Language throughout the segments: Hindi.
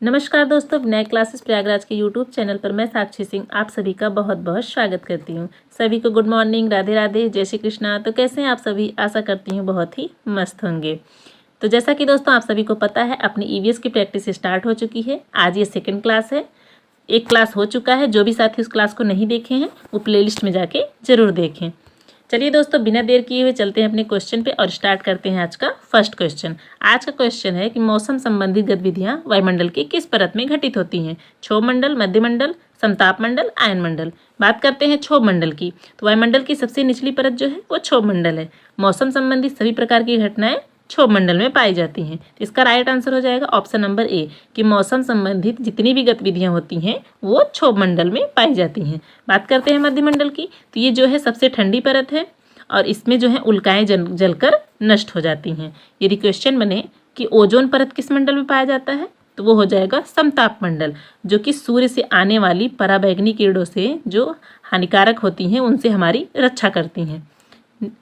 नमस्कार दोस्तों, नए क्लासेस प्रयागराज के यूट्यूब चैनल पर मैं साक्षी सिंह आप सभी का बहुत बहुत स्वागत करती हूँ। सभी को गुड मॉर्निंग, राधे राधे, जय श्री कृष्णा। तो कैसे हैं आप सभी? आशा करती हूँ बहुत ही मस्त होंगे। तो जैसा कि दोस्तों आप सभी को पता है, अपनी ईवीएस की प्रैक्टिस स्टार्ट हो चुकी है। आज ये सेकेंड क्लास है। एक क्लास हो चुका है। जो भी साथी उस क्लास को नहीं देखे हैं वो प्लेलिस्ट में जाके जरूर देखें। चलिए दोस्तों, बिना देर किए हुए चलते हैं अपने क्वेश्चन पे और स्टार्ट करते हैं आज का फर्स्ट क्वेश्चन। आज का क्वेश्चन है कि मौसम संबंधी गतिविधियां वायुमंडल की किस परत में घटित होती हैं? क्षोभ मंडल, मध्यमंडल, समताप मंडल, आयन मंडल। बात करते हैं क्षोभ मंडल की, तो वायुमंडल की सबसे निचली परत जो है वो क्षोभ मंडल है। मौसम संबंधी सभी प्रकार की घटनाएं क्षोभ मंडल में पाई जाती हैं। इसका राइट आंसर हो जाएगा ऑप्शन नंबर ए कि मौसम संबंधित जितनी भी गतिविधियां होती हैं वो क्षोभ मंडल में पाई जाती हैं। बात करते हैं मध्यमंडल की, तो ये जो है सबसे ठंडी परत है और इसमें जो है उल्काएं जलकर नष्ट हो जाती हैं। यदि क्वेश्चन बने कि ओजोन परत किस मंडल में पाया जाता है, तो वो हो जाएगा समताप मंडल, जो कि सूर्य से आने वाली पराबैंगनी किरणों से जो हानिकारक होती हैं उनसे हमारी रक्षा करती हैं।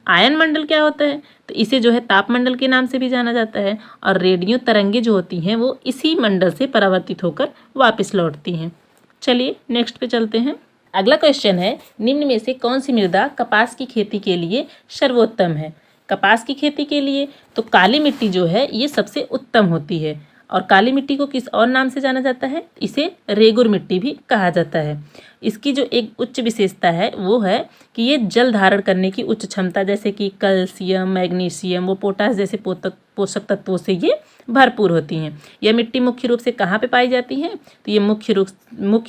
आयन मंडल क्या होता है, तो इसे जो है तापमंडल के नाम से भी जाना जाता है और रेडियो तरंगे जो होती हैं वो इसी मंडल से परावर्तित होकर वापस लौटती हैं। चलिए नेक्स्ट पे चलते हैं। अगला क्वेश्चन है, निम्न में से कौन सी मृदा कपास की खेती के लिए सर्वोत्तम है? कपास की खेती के लिए तो काली मिट्टी जो है ये सबसे उत्तम होती है और काली मिट्टी को किस और नाम से जाना जाता है? इसे रेगुर मिट्टी भी कहा जाता है। इसकी जो एक उच्च विशेषता है वो है कि ये जल धारण करने की उच्च क्षमता, जैसे कि कैल्शियम, मैग्नीशियम, वो पोटास जैसे पोषक तत्वों से ये भरपूर होती हैं। यह मिट्टी मुख्य रूप से कहाँ पे पाई जाती है, तो ये मुख्य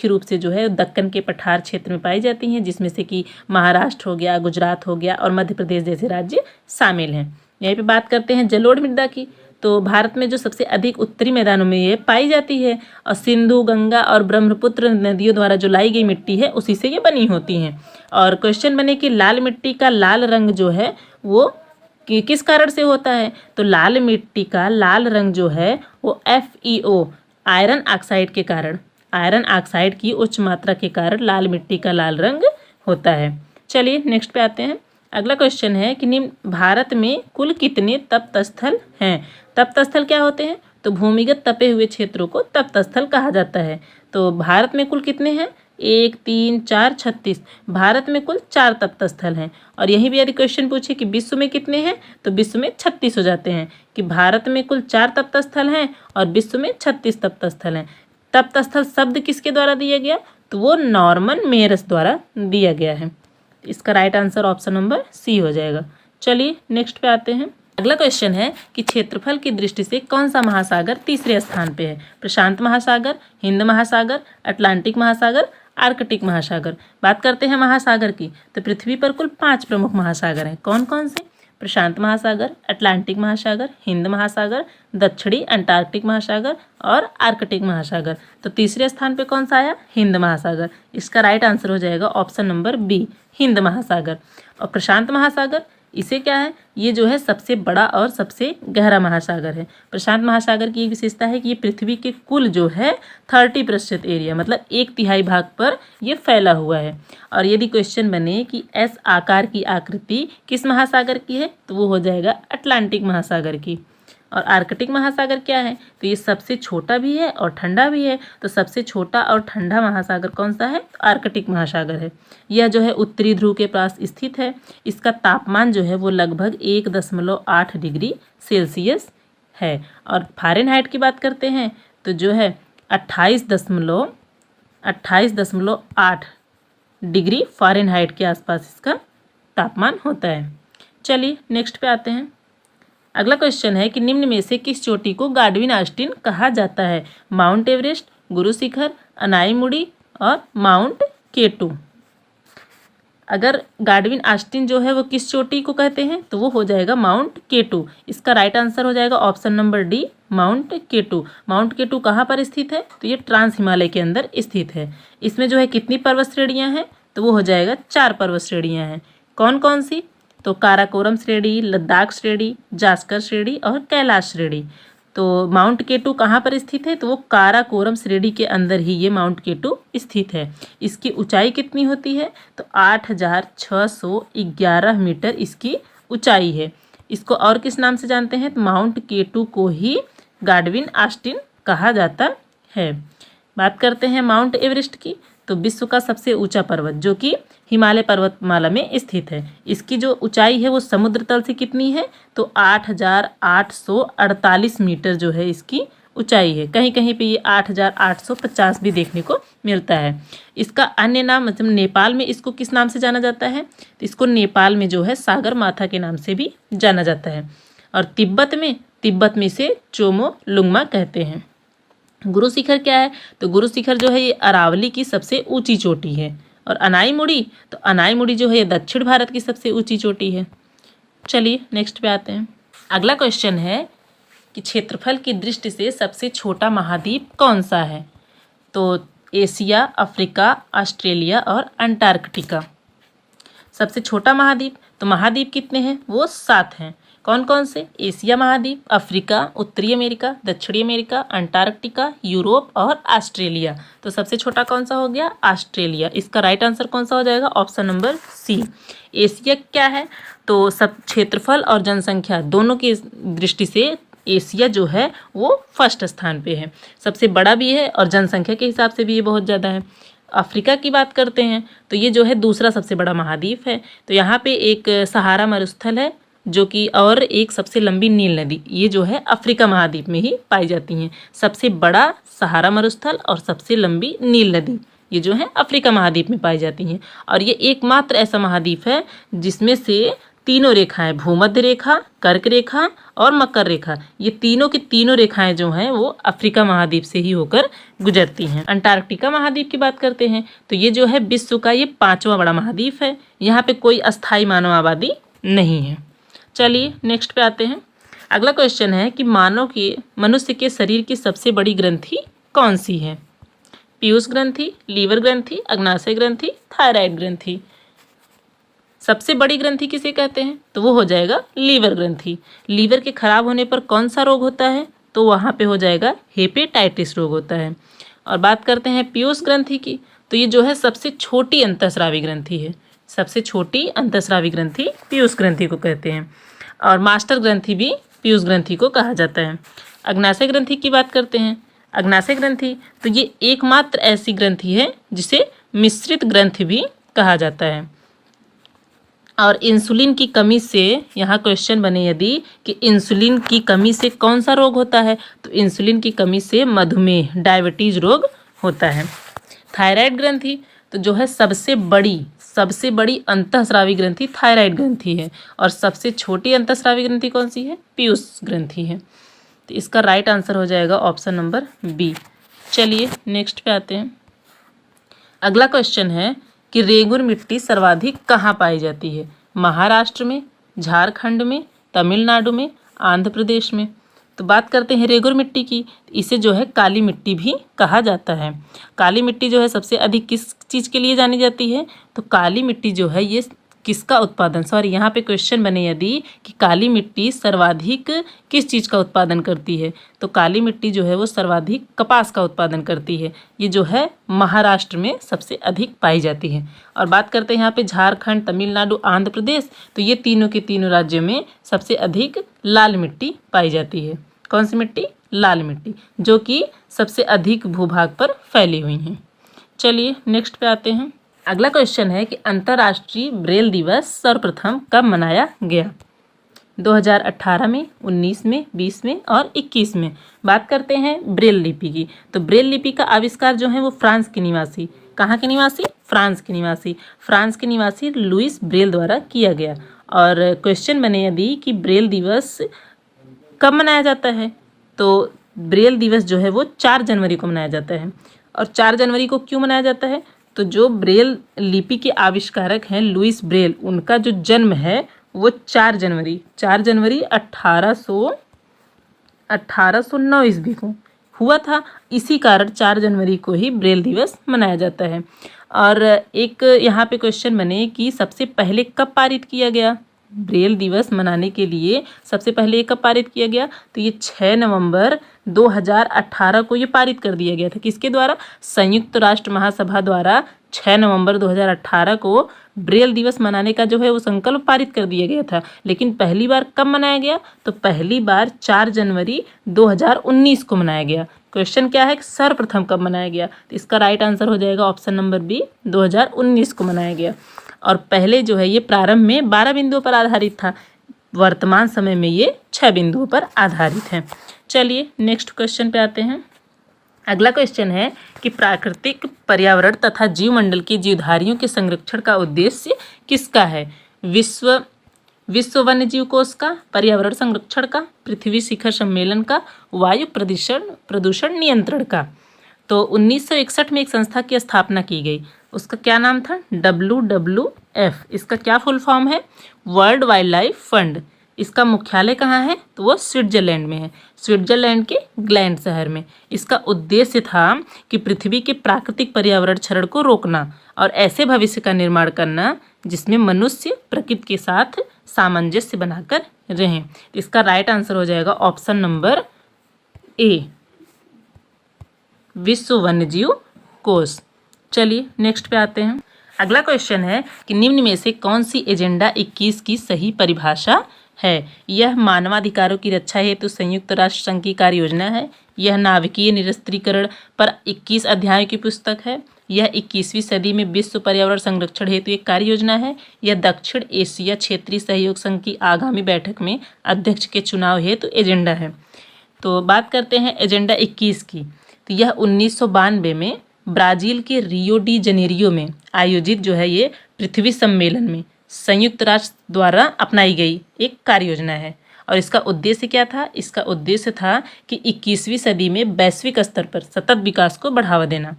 रूप से जो है दक्कन के पठार क्षेत्र में पाई जाती हैं, जिसमें से कि महाराष्ट्र हो गया, गुजरात हो गया और मध्य प्रदेश जैसे राज्य शामिल हैं। यहीं पे बात करते हैं जलोढ़ मृदा की, तो भारत में जो सबसे अधिक उत्तरी मैदानों में ये पाई जाती है और सिंधु, गंगा और ब्रह्मपुत्र नदियों द्वारा जो लाई गई मिट्टी है उसी से ये बनी होती हैं। और क्वेश्चन बने कि लाल मिट्टी का लाल रंग जो है वो किस कारण से होता है, तो लाल मिट्टी का लाल रंग जो है वो FeO आयरन ऑक्साइड के कारण, आयरन ऑक्साइड की उच्च मात्रा के कारण लाल मिट्टी का लाल रंग होता है। चलिए नेक्स्ट पे आते हैं। अगला क्वेश्चन है कि निम्न भारत में कुल कितने तप्त स्थल हैं? तप्त स्थल क्या होते हैं, तो भूमिगत तपे हुए क्षेत्रों को तप्त स्थल कहा जाता है। तो भारत में कुल कितने हैं? 1, 3, 4, 36। भारत में कुल 4 तप्त स्थल हैं। और यही भी यदि क्वेश्चन पूछे कि विश्व में कितने हैं, तो विश्व में 36 हो जाते हैं कि भारत में कुल 4 तप्त स्थल हैं और विश्व में 36 तप्त स्थल हैं। तप्त स्थल शब्द किसके द्वारा दिया गया, तो वो नॉर्मन मेयर्स द्वारा दिया गया है। इसका right answer option number C हो जाएगा। चलिए नेक्स्ट पे आते हैं। अगला क्वेश्चन है कि क्षेत्रफल की दृष्टि से कौन सा महासागर तीसरे स्थान पे है? प्रशांत महासागर, हिंद महासागर, अटलांटिक महासागर, आर्कटिक महासागर। बात करते हैं महासागर की, तो पृथ्वी पर कुल 5 प्रमुख महासागर हैं। कौन कौन से? प्रशांत महासागर, अटलांटिक महासागर, हिंद महासागर, दक्षिणी अंटार्कटिक महासागर और आर्कटिक महासागर। तो तीसरे स्थान पे कौन सा आया? हिंद महासागर। इसका राइट आंसर हो जाएगा ऑप्शन नंबर बी, हिंद महासागर। और प्रशांत महासागर इसे क्या है, ये जो है सबसे बड़ा और सबसे गहरा महासागर है। प्रशांत महासागर की एक विशेषता है कि ये पृथ्वी के कुल जो है 30% एरिया, मतलब 1/3 भाग पर ये फैला हुआ है। और यदि क्वेश्चन बने कि एस आकार की आकृति किस महासागर की है, तो वो हो जाएगा अटलांटिक महासागर की। और आर्कटिक महासागर क्या है, तो ये सबसे छोटा भी है और ठंडा भी है। तो सबसे छोटा और ठंडा महासागर कौन सा है, तो आर्कटिक महासागर है। यह जो है उत्तरी ध्रुव के पास स्थित है। इसका तापमान जो है वो लगभग 1.8 डिग्री सेल्सियस है। और फ़ारेनहाइट की बात करते हैं तो जो है 28.8 डिग्री फ़ारेनहाइट के आसपास इसका तापमान होता है। चलिए नेक्स्ट पे आते हैं। अगला क्वेश्चन है कि निम्न में से किस चोटी को गाडविन ऑस्टिन कहा जाता है? माउंट एवरेस्ट, गुरु शिखर, अनाईमुड़ी और माउंट केटू। अगर गाडविन ऑस्टिन जो है वो किस चोटी को कहते हैं, तो वो हो जाएगा माउंट केटू। इसका राइट आंसर हो जाएगा option number D, mount K two. Mount K two कहाँ पर स्थित है, तो ये ट्रांस हिमालय के अंदर स्थित है। इसमें जो है कितनी पर्वत श्रेणियाँ हैं, तो वो हो जाएगा 4 पर्वत श्रेणियाँ हैं। कौन कौन सी, तो काराकोरम श्रेणी, लद्दाख श्रेणी, जास्कर श्रेणी और कैलाश श्रेणी। तो माउंट केटू कहाँ पर स्थित है, तो वो काराकोरम श्रेणी के अंदर ही ये माउंट केटू स्थित है। इसकी ऊंचाई कितनी होती है, तो 8611 मीटर इसकी ऊंचाई है। इसको और किस नाम से जानते हैं, तो माउंट केटू को ही गाडविन ऑस्टिन कहा जाता है। बात करते हैं माउंट एवरेस्ट की, तो विश्व का सबसे ऊंचा पर्वत जो कि हिमालय पर्वतमाला में स्थित है, इसकी जो ऊंचाई है वो समुद्र तल से कितनी है, तो 8,848 मीटर जो है इसकी ऊंचाई है। कहीं कहीं पे ये 8,850 भी देखने को मिलता है। इसका अन्य नाम मतलब नेपाल में इसको किस नाम से जाना जाता है, तो इसको नेपाल में जो है सागर माथा के नाम से भी जाना जाता है। और तिब्बत में इसे चोमो लुंगमा कहते हैं। गुरु शिखर क्या है, तो गुरु शिखर जो है ये अरावली की सबसे ऊंची चोटी है। और अनाईमुड़ी, तो अनाईमुड़ी जो है ये दक्षिण भारत की सबसे ऊंची चोटी है। चलिए नेक्स्ट पे आते हैं। अगला क्वेश्चन है कि क्षेत्रफल की दृष्टि से सबसे छोटा महाद्वीप कौन सा है, तो एशिया, अफ्रीका, ऑस्ट्रेलिया और अंटार्कटिका। सबसे छोटा महाद्वीप, तो महाद्वीप कितने हैं, वो 7 हैं। कौन कौन से, एशिया महाद्वीप, अफ्रीका, उत्तरी अमेरिका, दक्षिणी अमेरिका, अंटार्कटिका, यूरोप और ऑस्ट्रेलिया। तो सबसे छोटा कौन सा हो गया, ऑस्ट्रेलिया। इसका राइट आंसर कौन सा हो जाएगा, ऑप्शन नंबर सी। एशिया क्या है, तो सब क्षेत्रफल और जनसंख्या दोनों की दृष्टि से एशिया जो है वो फर्स्ट स्थान पे है, सबसे बड़ा भी है और जनसंख्या के हिसाब से भी ये बहुत ज़्यादा है। अफ्रीका की बात करते हैं तो ये जो है दूसरा सबसे बड़ा महाद्वीप है। तो यहाँ पे एक सहारा मरुस्थल है जो कि, और एक सबसे लंबी नील नदी, ये जो है अफ्रीका महाद्वीप में ही पाई जाती हैं। सबसे बड़ा सहारा मरुस्थल और सबसे लंबी नील नदी ये जो है अफ्रीका महाद्वीप में पाई जाती हैं। और ये एकमात्र ऐसा महाद्वीप है जिसमें से तीनों रेखाएं, भूमध्य रेखा, कर्क रेखा और मकर रेखा, ये तीनों की तीनों रेखाएं जो हैं वो अफ्रीका महाद्वीप से ही होकर गुजरती हैं। अंटार्कटिका महाद्वीप की बात करते हैं तो ये जो है विश्व का ये 5वां बड़ा महाद्वीप है। यहाँ पे कोई अस्थायी मानव आबादी नहीं है। चलिए नेक्स्ट पे आते हैं। अगला क्वेश्चन है कि मनुष्य के शरीर की सबसे बड़ी ग्रंथि कौन सी है, पीयूष ग्रंथि, लीवर ग्रंथि, अग्नाशय ग्रंथि, थायराइड ग्रंथि। सबसे बड़ी ग्रंथि किसे कहते हैं, तो वो हो जाएगा लीवर ग्रंथि। लीवर के खराब होने पर कौन सा रोग होता है, तो वहाँ पे हो जाएगा हेपेटाइटिस रोग होता है। और बात करते हैं पीयूष ग्रंथि की, तो ये जो है सबसे छोटी अंतःस्रावी ग्रंथि है। सबसे छोटी अंतःस्रावी ग्रंथि पीयूष ग्रंथि को कहते हैं। और मास्टर ग्रंथि भी पीयूष ग्रंथि को कहा जाता है। अग्नाशय ग्रंथि की बात करते हैं। अग्नाशय ग्रंथि तो ये एकमात्र ऐसी ग्रंथि है जिसे मिश्रित ग्रंथि भी कहा जाता है। और इंसुलिन की कमी से, यहाँ क्वेश्चन बने यदि कि इंसुलिन की कमी से कौन सा रोग होता है, तो इंसुलिन की कमी से मधुमेह, डायबिटीज रोग होता है। थायराइड ग्रंथि तो जो है सबसे बड़ी अंतःस्रावी ग्रंथि थायराइड ग्रंथि है। और सबसे छोटी अंतःस्रावी ग्रंथि कौन सी है, पीयूष ग्रंथि है। तो इसका राइट आंसर हो जाएगा ऑप्शन नंबर बी। चलिए नेक्स्ट पे आते हैं। अगला क्वेश्चन है कि रेगुर मिट्टी सर्वाधिक कहाँ पाई जाती है, महाराष्ट्र में, झारखंड में, तमिलनाडु में, आंध्र प्रदेश में। तो बात करते हैं रेगुर मिट्टी की, इसे जो है काली मिट्टी भी कहा जाता है। काली मिट्टी जो है सबसे अधिक किस चीज़ के लिए जानी जाती है, तो काली मिट्टी जो है ये किसका उत्पादन, सॉरी यहाँ पे क्वेश्चन बने यदि कि काली मिट्टी सर्वाधिक किस चीज़ का उत्पादन करती है, तो काली मिट्टी जो है वो सर्वाधिक कपास का उत्पादन करती है। ये जो है महाराष्ट्र में सबसे अधिक पाई जाती है। और बात करते हैं यहाँ पे झारखंड, तमिलनाडु, आंध्र प्रदेश, तो ये तीनों के तीनों राज्यों में सबसे अधिक लाल मिट्टी पाई जाती है। कौन सी मिट्टी, लाल मिट्टी, जो कि सबसे अधिक भूभाग पर फैली हुई हैं। चलिए नेक्स्ट पे आते हैं। अगला क्वेश्चन है कि अंतर्राष्ट्रीय ब्रेल दिवस सर्वप्रथम कब मनाया गया, 2018 में, 19 में, 20 में और 21 में। बात करते हैं ब्रेल लिपि की, तो ब्रेल लिपि का आविष्कार जो है वो फ्रांस के निवासी, कहाँ के निवासी, फ्रांस के निवासी लुइस ब्रेल द्वारा किया गया। और क्वेश्चन बने यदि कि ब्रेल दिवस कब मनाया जाता है, तो ब्रेल दिवस जो है वो 4 जनवरी को मनाया जाता है। और 4 जनवरी को क्यों मनाया जाता है, तो जो ब्रेल लिपि के आविष्कारक हैं लुइस ब्रेल, उनका जो जन्म है वो 4 जनवरी 1809 ईस्वी को हुआ था। इसी कारण 4 जनवरी को ही ब्रेल दिवस मनाया जाता है। और एक यहाँ पे क्वेश्चन बने कि सबसे पहले कब पारित किया गया, ब्रेल दिवस मनाने के लिए सबसे पहले कब पारित किया गया, तो ये 6 नवंबर 2018 को ये पारित कर दिया गया था। किसके द्वारा, संयुक्त राष्ट्र महासभा द्वारा 6 नवंबर 2018 को ब्रेल दिवस मनाने का जो है वो संकल्प पारित कर दिया गया था। लेकिन पहली बार कब मनाया गया, तो पहली बार 4 जनवरी 2019 को मनाया गया। क्वेश्चन क्या है, सर्वप्रथम कब मनाया गया? तो इसका राइट आंसर हो जाएगा ऑप्शन नंबर बी, 2019 को मनाया गया। और पहले जो है ये प्रारंभ में 12 बिंदुओं पर आधारित था, वर्तमान समय में ये 6 बिंदुओं पर आधारित है। चलिए नेक्स्ट क्वेश्चन पे आते हैं। अगला क्वेश्चन है कि प्राकृतिक पर्यावरण तथा जीवमंडल के जीवधारियों के संरक्षण का उद्देश्य किसका है? विश्व वन्य जीव कोष का, पर्यावरण संरक्षण का, पृथ्वी शिखर सम्मेलन का, वायु प्रदूषण नियंत्रण का। तो 1961 में एक संस्था की स्थापना की गई, उसका क्या नाम था? WWF। इसका क्या फुल फॉर्म है? World wild life fund. इसका मुख्यालय कहाँ है? तो वो स्विट्जरलैंड में है, स्विट्जरलैंड के ग्लैंड शहर में। इसका उद्देश्य था कि पृथ्वी के प्राकृतिक पर्यावरण क्षरण को रोकना और ऐसे भविष्य का निर्माण करना जिसमें मनुष्य प्रकृति के साथ सामंजस्य बनाकर रहें। इसका राइट आंसर हो जाएगा ऑप्शन नंबर ए, विश्व वन्यजीव कोष। चलिए नेक्स्ट पे आते हैं। अगला क्वेश्चन है कि निम्न में से कौन सी एजेंडा 21 की सही परिभाषा है? यह मानवाधिकारों की रक्षा हेतु संयुक्त राष्ट्र संघ की कार्य योजना है। यह नाभिकीय निरस्त्रीकरण पर 21 अध्यायों की पुस्तक है। यह 21वीं सदी में विश्व पर्यावरण संरक्षण हेतु एक कार्य योजना है। यह दक्षिण एशिया क्षेत्रीय सहयोग संघ की आगामी बैठक में अध्यक्ष के चुनाव हेतु एजेंडा है। तो बात करते हैं एजेंडा 21 की। तो यह 1992 में ब्राज़ील के रियो डी जनेरियो में आयोजित जो है ये पृथ्वी सम्मेलन में संयुक्त राष्ट्र द्वारा अपनाई गई एक कार्य योजना है। और इसका उद्देश्य क्या था? इसका उद्देश्य था कि 21वीं सदी में वैश्विक स्तर पर सतत विकास को बढ़ावा देना,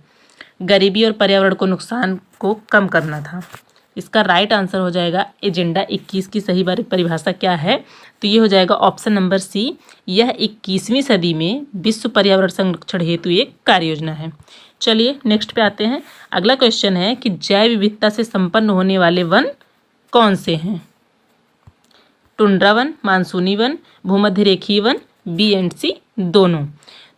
गरीबी और पर्यावरण को नुकसान को कम करना था। इसका राइट आंसर हो जाएगा एजेंडा 21 की सही परिभाषा क्या है? तो ये हो जाएगा ऑप्शन नंबर सी, यह 21वीं सदी में विश्व पर्यावरण संरक्षण हेतु एक कार्य योजना है। चलिए नेक्स्ट पे आते हैं। अगला क्वेश्चन है कि जैव विविधता से संपन्न होने वाले वन कौन से हैं? टुंड्रा वन, मानसूनी वन, भूमध्य रेखीय वन, बी एंड सी दोनों।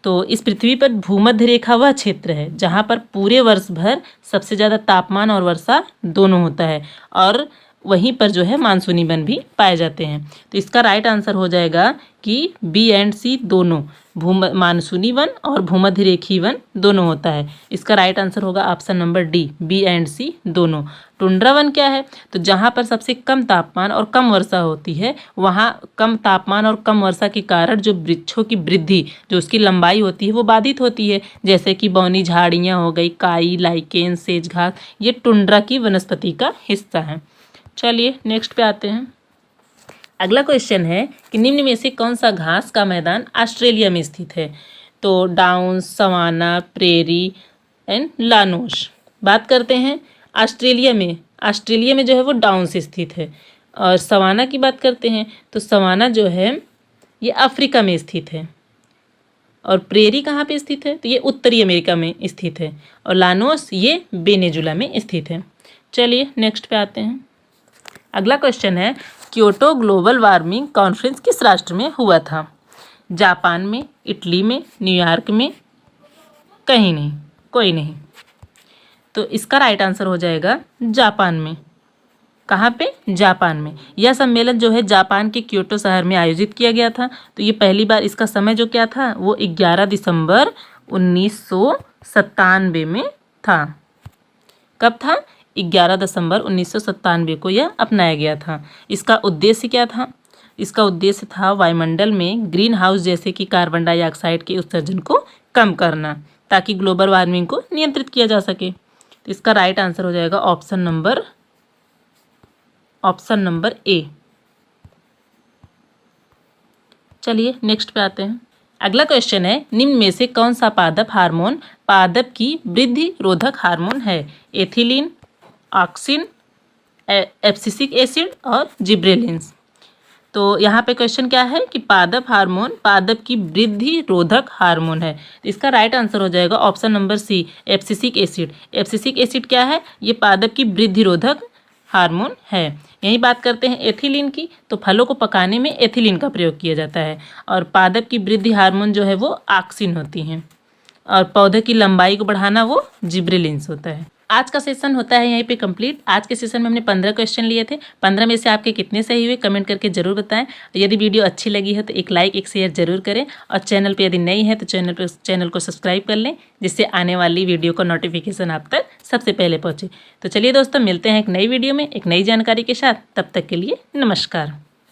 तो इस पृथ्वी पर भूमध्य रेखा वह क्षेत्र है जहाँ पर पूरे वर्ष भर सबसे ज़्यादा तापमान और वर्षा दोनों होता है, और वहीं पर जो है मानसूनी वन भी पाए जाते हैं। तो इसका राइट आंसर हो जाएगा कि बी एंड सी दोनों, मानसूनी वन और भूमध्य रेखीय वन दोनों होता है। इसका राइट आंसर होगा option number D, B and C दोनों। टुंड्रा वन क्या है? तो जहाँ पर सबसे कम तापमान और कम वर्षा होती है, वहाँ कम तापमान और कम वर्षा के कारण जो वृक्षों की वृद्धि, जो उसकी लंबाई होती है वो बाधित होती है, जैसे कि बौनी झाड़ियाँ हो गई, काई, लाइकेन, सेज घास, ये टुंड्रा की वनस्पति का हिस्सा है। चलिए नेक्स्ट पे आते हैं। अगला क्वेश्चन है कि निम्न में से कौन सा घास का मैदान ऑस्ट्रेलिया में स्थित है? तो डाउन्स, सवाना, प्रेरी एंड लानोश। बात करते हैं ऑस्ट्रेलिया में जो है वो डाउन्स स्थित है। और सवाना की बात करते हैं तो सवाना जो है ये अफ्रीका में स्थित है। और प्रेरी कहाँ पे स्थित है? तो ये उत्तरी अमेरिका में स्थित है। और लानोस ये वेनेजुला में स्थित है। चलिए नेक्स्ट पे आते हैं। अगला क्वेश्चन है क्योटो ग्लोबल वार्मिंग कॉन्फ्रेंस किस राष्ट्र में हुआ था? जापान में, इटली में, न्यूयॉर्क में, कहीं नहीं, कोई नहीं। तो इसका राइट आंसर हो जाएगा जापान में। कहाँ पे? जापान में। यह सम्मेलन जो है जापान के क्योटो शहर में आयोजित किया गया था। तो ये पहली बार, इसका समय जो क्या था वो 11 दिसंबर 1997 में था। कब था? 11 दिसंबर 1997 को यह अपनाया गया था। इसका उद्देश्य क्या था? इसका उद्देश्य था वायुमंडल में ग्रीन हाउस जैसे कि कार्बन डाइऑक्साइड के उत्सर्जन को कम करना, ताकि ग्लोबल वार्मिंग को नियंत्रित किया जा सके। तो इसका राइट आंसर हो जाएगा ऑप्शन नंबर ए। चलिए नेक्स्ट पे आते हैं। अगला क्वेश्चन है निम्न में से कौन सा पादप हार्मोन पादप की वृद्धि रोधक हार्मोन है? एथिलीन, ऑक्सिन, एब्सिसिक एसिड और जिब्रेलिन्स। तो यहाँ पे क्वेश्चन क्या है कि पादप हार्मोन पादप की वृद्धि रोधक हार्मोन है। इसका राइट आंसर हो जाएगा option number C, abscisic acid. Abscisic acid क्या है? ये पादप की वृद्धि रोधक हार्मोन है। यही बात करते हैं एथिलीन की, तो फलों को पकाने में एथिलीन का प्रयोग किया जाता है। और पादप की वृद्धि हार्मोन जो है वो ऑक्सिन होती हैं। और पौधे की लंबाई को बढ़ाना वो जिब्रेलिन्स होता है। आज का सेशन होता है यहीं पे कंप्लीट। आज के सेशन में हमने 15 क्वेश्चन लिए थे। 15 में से आपके कितने सही हुए कमेंट करके जरूर बताएं। यदि वीडियो अच्छी लगी है तो एक लाइक एक शेयर जरूर करें, और चैनल पे यदि नई है तो चैनल को सब्सक्राइब कर लें, जिससे आने वाली वीडियो का नोटिफिकेशन आप तक सबसे पहले पहुँचे। तो चलिए दोस्तों, मिलते हैं एक नई वीडियो में एक नई जानकारी के साथ। तब तक के लिए नमस्कार।